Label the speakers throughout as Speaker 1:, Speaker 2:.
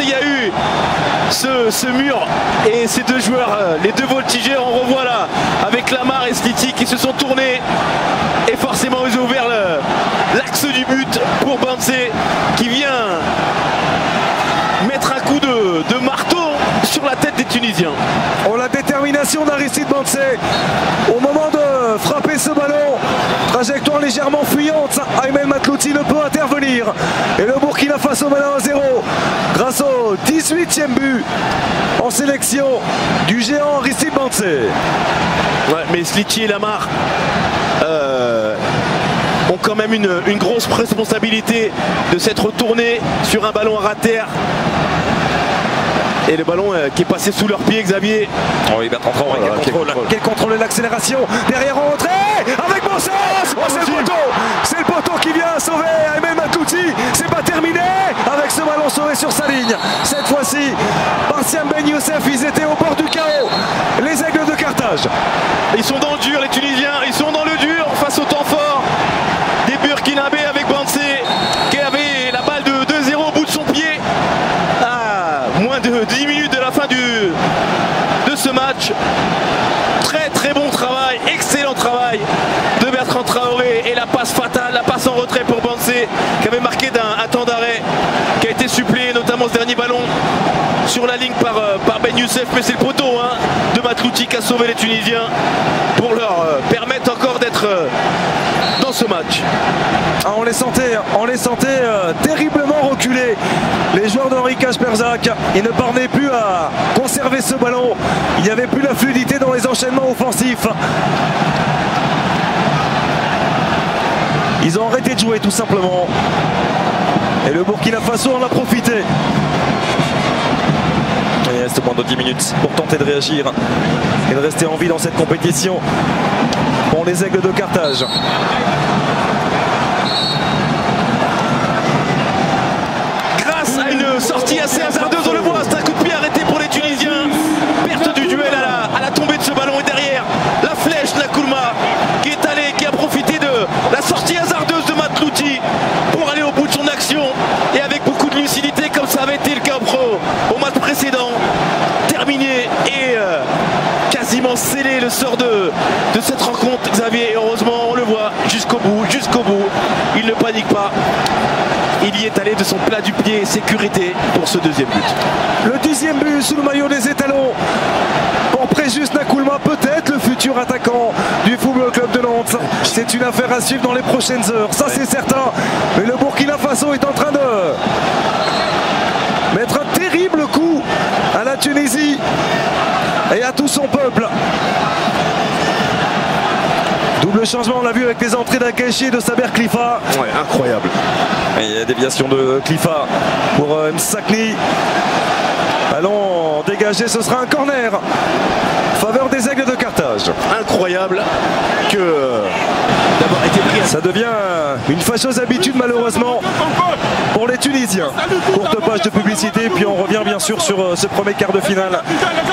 Speaker 1: il y a eu ce mur et ces deux joueurs, les deux voltigeurs, on revoit là avec Lamar et Sliti qui se sont tournés et forcément ils ont ouvert l'axe du but pour Banse qui vient mettre un coup de marteau sur la tête des Tunisiens.
Speaker 2: Oh, la détermination d'Aristide Banse au moment de frapper ce ballon, trajectoire légèrement fuyante, Aymen Matlouti ne peut intervenir et le Burkina Faso mène 1-0 grâce au 18e but en sélection du géant Aristide Banse.
Speaker 1: Ouais, mais Sliti et Lamar ont quand même une grosse responsabilité de s'être retournés sur un ballon à ras terre. Et le ballon qui est passé sous leurs pieds, Xavier.
Speaker 3: Oh, il va rentrer,
Speaker 2: quel contrôle et l'accélération derrière en rentrée avec Banse. Oh, c'est le poteau, c'est le poteau qui vient sauver Aymen Matlouti. C'est pas terminé avec ce ballon sauvé sur sa ligne. Cette fois-ci, Barsiam Ben Youssef, ils étaient au bord du chaos. Les Aigles de Carthage.
Speaker 1: Ils sont dans le dur, les Tunisiens. Ils sont dans le dur face au temps fort des Burkinabés avec Banse qui avait la balle de 2-0 au bout de son pied. Moins de 10 minutes de la fin de ce match. Très bon travail, excellent travail de Bertrand Traoré et la passe fatale, la passe en retrait pour Banse qui avait marqué un temps d'arrêt qui a été suppléé notamment ce dernier ballon sur la ligne par Ben Youssef, mais c'est le poteau de Matlouti qui a sauvé les Tunisiens pour leur permettre encore d'être dans ce match.
Speaker 2: Ah, on les sentait terriblement reculés. Les joueurs d'Henri Kasperzak, ils ne parvenaient plus à conserver ce ballon. Il n'y avait plus la fluidité dans les enchaînements offensifs. Ils ont arrêté de jouer tout simplement. Et le Burkina Faso en a profité. Il reste moins de 10 minutes pour tenter de réagir et de rester en vie dans cette compétition pour les Aigles de Carthage.
Speaker 1: Grâce à une sortie assez hasardeuse, on le voit, c'est un coup de pied arrêté pour les Tunisiens. Perte du duel à la tombée de ce ballon et derrière la flèche de la Koulma qui est allée, qui a profité de la sortie hasardeuse de Matlouti pour aller au bout de son action et avec beaucoup de lucidité comme ça avait été le cas au match précédent. Terminé et quasiment scellé le sort de cette rencontre, Xavier. Et heureusement, on le voit jusqu'au bout. Il ne panique pas. Il y est allé de son plat du pied, sécurité pour ce deuxième but.
Speaker 2: Le 10e but sous le maillot des étalons pour Préjus Nakoulma, peut-être le futur attaquant du Football Club de Nantes. C'est une affaire à suivre dans les prochaines heures, ça c'est certain. Mais le Burkina Faso est en train de mettre un terrible coup à la Tunisie et à tout son peuple. Double changement, on l'a vu avec les entrées d'Akachi et de Saber Khlifa.
Speaker 1: Ouais, incroyable.
Speaker 2: Et il y a déviation de Khlifa pour Msakni. Ballon dégagé, ce sera un corner. Faveur des Aigles de Carthage.
Speaker 1: Incroyable que d'avoir été pris.
Speaker 2: Ça devient une fâcheuse habitude malheureusement pour les Tunisiens. Courte page de publicité, puis on revient bien sûr sur ce premier quart de finale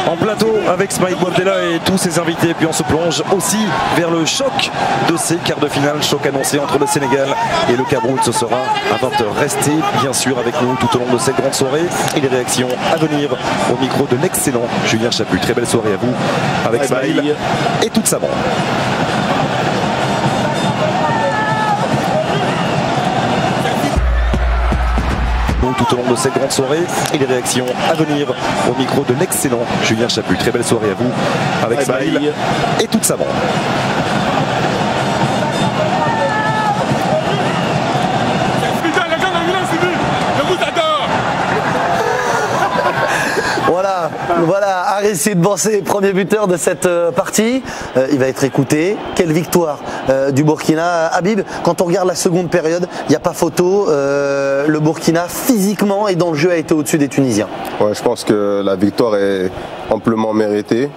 Speaker 2: en plateau avec Smaïl Bouabdella et tous ses invités. Puis on se plonge aussi vers le choc de ces quarts de finale, choc annoncé entre le Sénégal et le Cameroun. Ce sera à 20h. Restez bien sûr avec nous tout au long de cette grande soirée et les réactions à venir au micro de l'excellent Julien Chaput. Très belle soirée à vous avec Smaïl et toute sa bande. Tout au long de cette grande soirée et les réactions à venir au micro de l'excellent Julien Chaput. Très belle soirée à vous avec Smaïl et toute sa bande.
Speaker 4: Voilà, Aristide Banse, premier buteur de cette partie. Il va être écouté. Quelle victoire du Burkina. Habib, quand on regarde la seconde période, il n'y a pas photo. Le Burkina, physiquement et dans le jeu, a été au-dessus des Tunisiens.
Speaker 5: Ouais, je pense que la victoire est amplement méritée.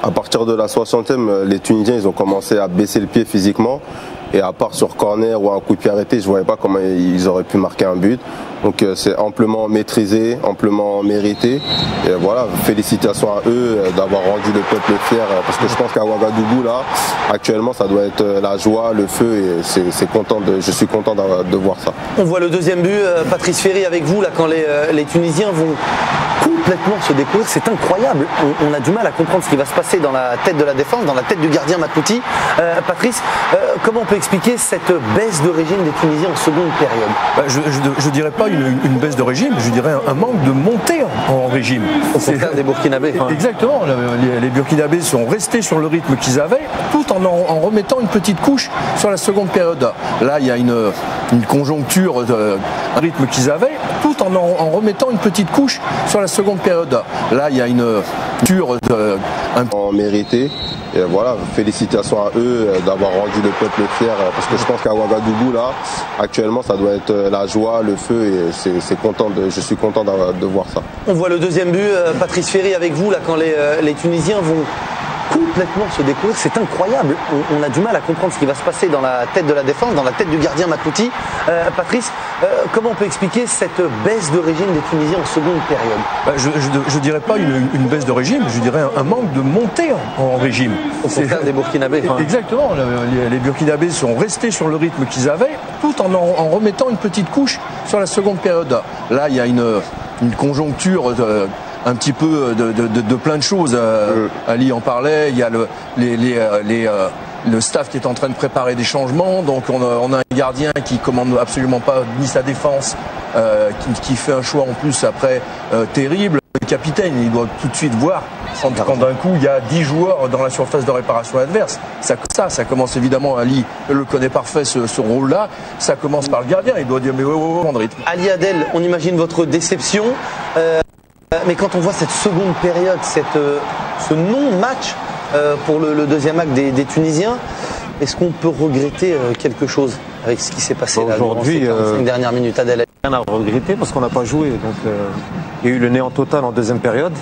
Speaker 5: À partir de la 60e, les Tunisiens ils ont commencé à baisser le pied physiquement. Et à part sur corner ou un coup de pied arrêté, je ne voyais pas comment ils auraient pu marquer un but. Donc c'est amplement maîtrisé, amplement mérité. Et voilà, félicitations à eux d'avoir rendu le peuple fier. Parce que je pense qu'à Ouagadougou, là, actuellement, ça doit être la joie, le feu. Et je suis content de voir ça.
Speaker 4: On voit le deuxième but, Patrice Ferry, avec vous, là, quand les Tunisiens vont complètement se découvrir. C'est incroyable. On a du mal à comprendre ce qui va se passer dans la tête de la défense, dans la tête du gardien Matouti. Patrice, comment on peut expliquer cette baisse de régime des Tunisiens en seconde période?
Speaker 2: Je dirais pas une baisse de régime, je dirais un manque de montée en régime.
Speaker 4: Au contraire des Burkinabés.
Speaker 2: Exactement, les Burkinabés sont restés sur le rythme qu'ils avaient, tout en remettant une petite couche sur la seconde période. Là, il y a une conjoncture, un rythme qu'ils avaient, tout en remettant une petite couche sur la seconde période. Là, il y a une
Speaker 5: mérité. Et voilà, félicitations à eux d'avoir rendu le peuple fier. Parce que je pense qu'à Ouagadougou, là, actuellement, ça doit être la joie, le feu. Et je suis content de voir ça.
Speaker 4: On voit le deuxième but, Patrice Ferry, avec vous, là, quand les Tunisiens vont complètement se découvrir. C'est incroyable. On a du mal à comprendre ce qui va se passer dans la tête de la défense, dans la tête du gardien Matouti. Patrice, comment on peut expliquer cette baisse de régime des Tunisiens en seconde période?
Speaker 2: Je dirais pas une baisse de régime, je dirais un manque de montée en régime.
Speaker 4: Au contraire des Burkinabés.
Speaker 2: Exactement, les Burkinabés sont restés sur le rythme qu'ils avaient, tout en remettant une petite couche sur la seconde période. Là, il y a une conjoncture un petit peu de plein de choses. Ali en parlait, il y a le staff qui est en train de préparer des changements, donc on a un gardien qui commande absolument pas ni sa défense, qui fait un choix en plus après terrible. Le capitaine, il doit tout de suite voir quand d'un coup il y a 10 joueurs dans la surface de réparation adverse. Ça commence évidemment, Ali le connaît parfait ce rôle-là, ça commence par le gardien, il doit dire mais de rythme.
Speaker 4: Ali Adel, on imagine votre déception. Mais quand on voit cette seconde période, ce non-match pour le deuxième acte des Tunisiens, est-ce qu'on peut regretter quelque chose avec ce qui s'est passé là aujourd'hui, dans ces 45 dernières minutes? Adel,
Speaker 3: rien à regretter parce qu'on n'a pas joué. Donc, il y a eu le néant total en deuxième période.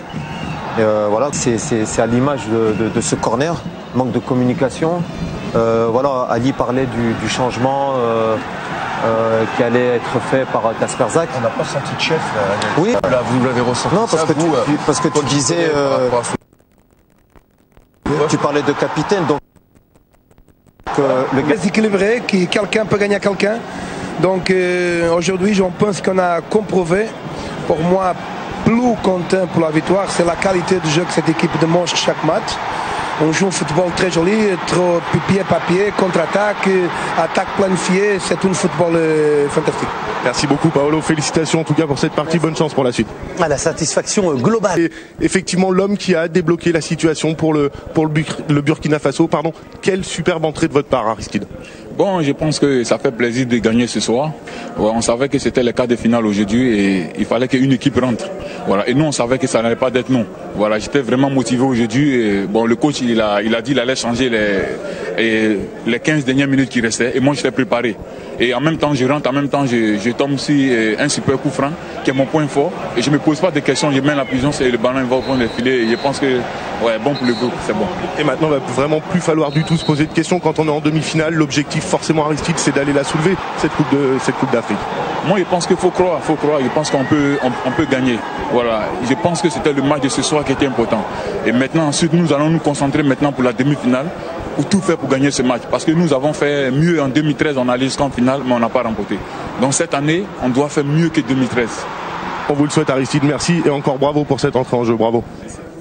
Speaker 3: Et, voilà, c'est à l'image de ce corner, manque de communication. Voilà, Ali parlait du changement. Qui allait être fait par Kasper Zak.
Speaker 2: On n'a pas senti de chef.
Speaker 3: Oui.
Speaker 2: Là, vous l'avez ressenti.
Speaker 3: Non, parce que tu disais. Tu parlais de capitaine, donc.
Speaker 6: Le gars équilibré, quelqu'un peut gagner à quelqu'un. Donc aujourd'hui, je pense qu'on a comprouvé. Pour moi, plus content pour la victoire, c'est la qualité du jeu que cette équipe démontre chaque match. On joue un football très joli, trop pied-papier, contre-attaque, attaque planifiée. C'est un football fantastique.
Speaker 1: Merci beaucoup Paolo, félicitations en tout cas pour cette partie, bonne chance pour la suite.
Speaker 4: La satisfaction globale.
Speaker 1: Et effectivement l'homme qui a débloqué la situation pour le Burkina Faso, pardon. Quelle superbe entrée de votre part Aristide.
Speaker 7: Bon, je pense que ça fait plaisir de gagner ce soir. Ouais, on savait que c'était le quart de finale aujourd'hui et il fallait qu'une équipe rentre. Voilà. Et nous, on savait que ça n'allait pas d'être non. Voilà, j'étais vraiment motivé aujourd'hui. Et bon, le coach, il a dit qu'il allait changer les 15 dernières minutes qui restaient. Et moi, j'étais préparé. Et en même temps, je rentre, en même temps, je tombe aussi un super coup franc, qui est mon point fort. Et je ne me pose pas de questions, je mets la puissance et le ballon va au point de filet. Et je pense que, ouais, bon pour le groupe, c'est bon.
Speaker 1: Et maintenant, il va vraiment plus falloir du tout se poser de questions quand on est en demi-finale. L'objectif, forcément, Aristide, c'est d'aller la soulever, cette Coupe d'Afrique.
Speaker 7: Moi, je pense qu'il faut croire. Je pense qu'on peut gagner. Voilà. Je pense que c'était le match de ce soir qui était important. Et maintenant, ensuite, nous allons nous concentrer maintenant pour la demi-finale, pour tout faire pour gagner ce match. Parce que nous avons fait mieux en 2013, on allait jusqu'en finale, mais on n'a pas remporté. Donc cette année, on doit faire mieux que 2013.
Speaker 1: On vous le souhaite Aristide, merci et encore bravo pour cette entrée en jeu, bravo.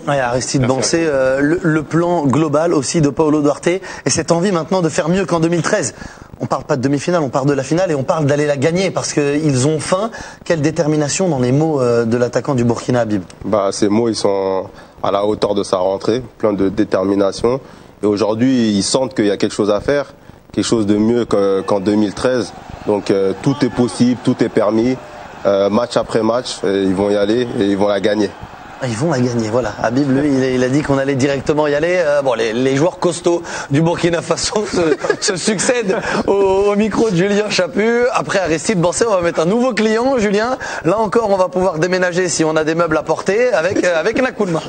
Speaker 4: Ouais, Aristide Bancé, le plan global aussi de Paolo Duarte et cette envie maintenant de faire mieux qu'en 2013. On parle pas de demi-finale, on parle de la finale et on parle d'aller la gagner parce qu'ils ont faim. Quelle détermination dans les mots de l'attaquant du Burkina, Habib?
Speaker 5: Ces mots, ils sont à la hauteur de sa rentrée, plein de détermination. Et aujourd'hui, ils sentent qu'il y a quelque chose à faire, quelque chose de mieux qu'en 2013. Donc tout est possible, tout est permis. Match après match, ils vont y aller et ils vont la gagner.
Speaker 4: Ils vont la gagner, voilà. Habib, lui, il a dit qu'on allait directement y aller. Bon, les joueurs costauds du Burkina Faso se succèdent au micro de Julien Chaput. Après Aristide Bancé, on va mettre un nouveau client, Julien. Là encore, on va pouvoir déménager si on a des meubles à porter avec Nakoulma.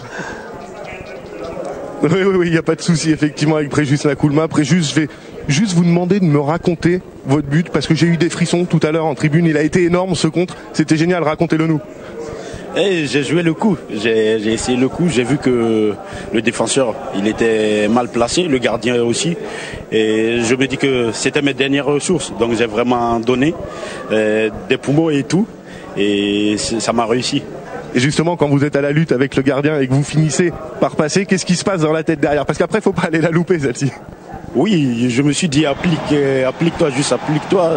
Speaker 1: Oui, il n'y a pas de souci, effectivement, avec Préjus Nakoulma. Préjus, je vais
Speaker 8: juste vous demander de me raconter votre but, parce que j'ai eu des frissons tout à l'heure en tribune. Il a été énorme ce contre, c'était génial, racontez-le nous.
Speaker 9: J'ai joué le coup, j'ai essayé le coup, j'ai vu que le défenseur il était mal placé, le gardien aussi, et je me dis que c'était mes dernières ressources, donc j'ai vraiment donné des poumons et tout, et ça m'a réussi.
Speaker 8: Et justement, quand vous êtes à la lutte avec le gardien et que vous finissez par passer, qu'est-ce qui se passe dans la tête derrière? Parce qu'après, il ne faut pas aller la louper, celle-ci.
Speaker 9: Oui, je me suis dit, applique-toi, juste applique-toi.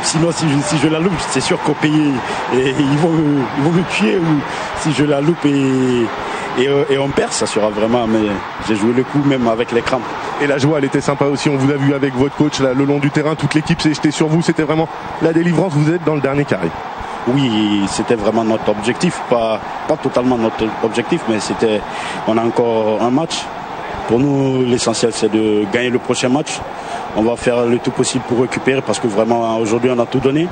Speaker 9: Sinon, si je la loupe, c'est sûr qu'au pays, ils vont me tuer. Ou si je la loupe et on perd, ça sera vraiment... Mais j'ai joué le coup, même avec les crampes.
Speaker 8: Et la joie, elle était sympa aussi. On vous a vu avec votre coach là, le long du terrain. Toute l'équipe s'est jetée sur vous. C'était vraiment la délivrance. Vous êtes dans le dernier carré.
Speaker 9: Oui, c'était vraiment notre objectif, pas totalement notre objectif, mais on a encore un match. Pour nous, l'essentiel, c'est de gagner le prochain match. On va faire le tout possible pour récupérer, parce que vraiment, aujourd'hui, on a tout donné.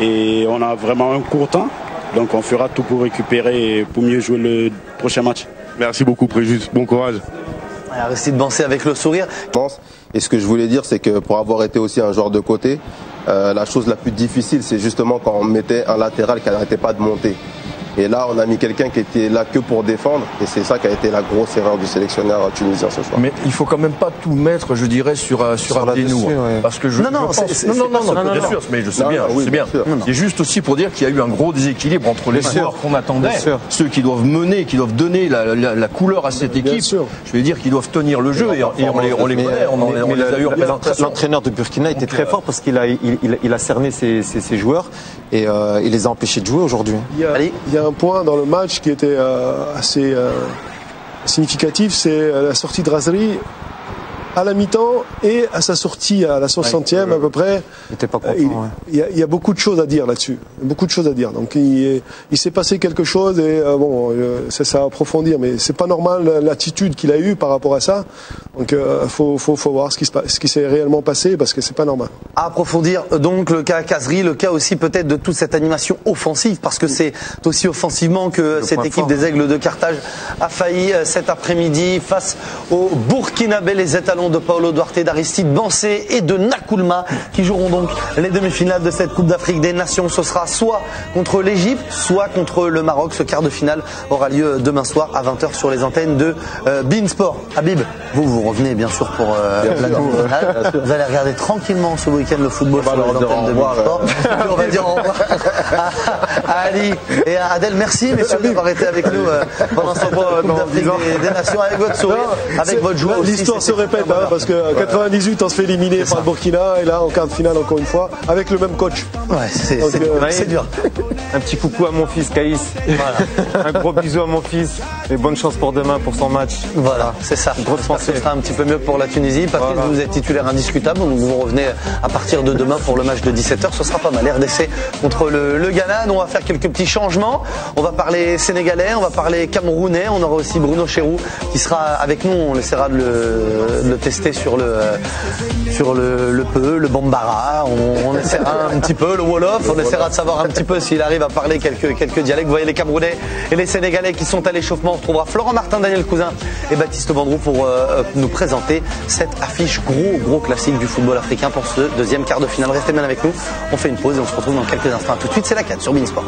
Speaker 9: Et on a vraiment un court temps, donc on fera tout pour récupérer et pour mieux jouer le prochain match.
Speaker 8: Merci beaucoup, Préjus. Bon courage.
Speaker 4: Aristide Bancé avec le sourire.
Speaker 5: Et ce que je voulais dire, c'est que pour avoir été aussi un joueur de côté, la chose la plus difficile, c'est justement quand on mettait un latéral qui n'arrêtait pas de monter. Et là, on a mis quelqu'un qui était là que pour défendre, et c'est ça qui a été la grosse erreur du sélectionneur tunisien ce soir.
Speaker 10: Mais il faut quand même pas tout mettre, je dirais, sur Abdenour,
Speaker 5: ouais.
Speaker 10: Parce que je pense... Non, bien sûr, mais je sais bien, je sais bien. C'est juste aussi pour dire qu'il y a eu un gros déséquilibre entre les joueurs qu'on attendait, ceux qui doivent mener, qui doivent donner la couleur à cette équipe. Je vais dire qu'ils doivent tenir le jeu, et on les connaît, on les a eu représentation.
Speaker 3: L'entraîneur de Burkina était très fort parce qu'il a cerné ses joueurs et il les a empêchés de jouer aujourd'hui.
Speaker 11: Il y a un point dans le match qui était assez significatif, c'est la sortie de Razri à la mi-temps et à sa sortie à la 60e à peu près. Il y a beaucoup de choses à dire là-dessus, beaucoup de choses à dire. Donc il s'est passé quelque chose et c'est ça à approfondir, mais c'est pas normal l'attitude qu'il a eue par rapport à ça. Donc faut voir ce qui s'est réellement passé parce que c'est pas normal.
Speaker 4: À approfondir donc le cas Kazri, le cas aussi peut-être de toute cette animation offensive, parce que c'est aussi offensivement que cette équipe des Aigles de Carthage a failli cet après-midi face aux Burkinabés, les étalons de Paulo Duarte, d'Aristide Bancé et de Nakoulma, qui joueront donc les demi-finales de cette Coupe d'Afrique des Nations. Ce sera soit contre l'Égypte, soit contre le Maroc. Ce quart de finale aura lieu demain soir à 20h sur les antennes de beIN Sport. Habib, vous revenez bien sûr pour la demi-finale. Vous allez regarder tranquillement ce week-end le football sur les antennes de beIN Sport. On va dire au revoir à Ali et à Adel. Merci messieurs d'avoir été avec nous pendant ce Coupe d'Afrique des Nations, avec votre sourire, avec votre joie aussi.
Speaker 11: L'histoire se répète, parce que 98 on se fait éliminer par le Burkina et là en quart de finale encore une fois avec le même coach.
Speaker 4: Ouais, c'est dur.
Speaker 3: Un petit coucou à mon fils Caïs. Voilà. Un gros bisou à mon fils et bonne chance pour demain pour son match.
Speaker 4: Voilà, c'est ça. Ce sera un petit peu mieux pour la Tunisie. Patrice, vous êtes titulaire indiscutable, donc vous revenez à partir de demain pour le match de 17h. Ce sera pas mal. RDC contre le Ghana. Nous, on va faire quelques petits changements. On va parler sénégalais, on va parler camerounais. On aura aussi Bruno Cherou qui sera avec nous. On essaiera de le tester sur le peu, le bambara. On essaiera un petit peu le wolof. On essaiera de savoir un petit peu s'il arrive à parler quelques dialectes. Vous voyez les Camerounais et les Sénégalais qui sont à l'échauffement. On retrouvera Florent Martin, Daniel Cousin et Baptiste Vendroux pour nous présenter cette affiche gros classique du football africain pour ce deuxième quart de finale. Restez bien avec nous. On fait une pause et on se retrouve dans quelques instants. À tout de suite, c'est la 4 sur beIN Sport.